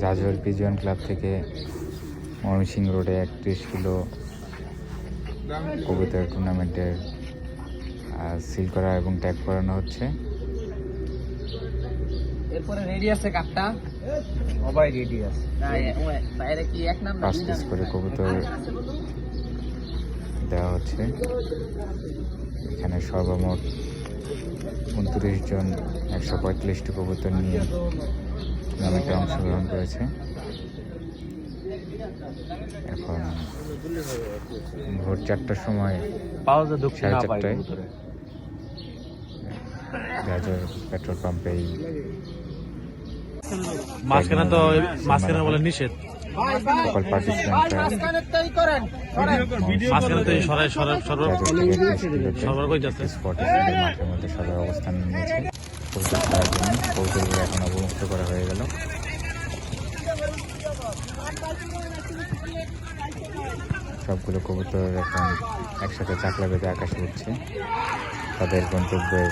জাজল pigeon club থেকে ময়মনসিংহ রোডে 31 kilo কবুতর টুর্নামেন্টের সিল করা এবং ট্যাগ করানো হচ্ছে। এরপরে রেডি আছে কাপটা, সবাই রেডি আছে। বাইরে কি এক নাম 5 পিস করে কবুতর দেওয়া হচ্ছে। এখানে সর্বমোট 29 জন 145টি কবুতর নিয়ে টুর্নামেন্টে অংশগ্রহণ করেছে। এখন ভোর 4টার সময়, 4:30টায় গাজর পেট্রোল পাম্পে মাঝখানে বলে নিষেধ, সকল পার্টিসিপেন্টরা মাঠের মধ্যে সবাই অবস্থান নিয়েছে কবুতর খেলার জন্য। কবুতরগুলো এখন অবমুক্ত করা হয়ে গেল। সবগুলো কবুতর এখন একসাথে চাকলা বেঁধে আকাশে উঠছে। তাদের গন্তব্যের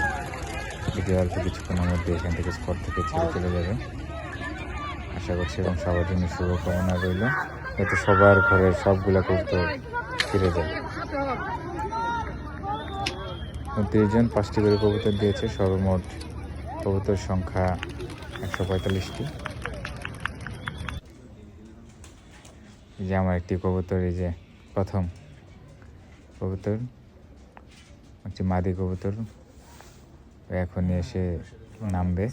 দিকে অল্প কিছুক্ষণের মধ্যে এখান থেকে স্পট থেকে ছেড়ে চলে যাবে আশা করছি, এবং সবার জন্য শুভকামনা রইল যাতে সবার ঘরের সবগুলা কবুতর ফিরে যায়। 29 জন 5টি করে কবুতর দিয়েছে। সর্বমোট কবুতর সংখ্যা 145টি। এই যে আমার একটি কবুতর, এই যে প্রথম কবুতর হচ্ছে মাদি কবুতর, এখনই এসে নামবে,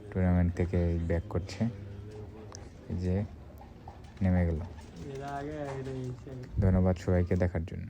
টুর্নামেন্ট থেকে ব্যাক করছে, এই যে নেমে গেল। ধন্যবাদ সবাইকে দেখার জন্য।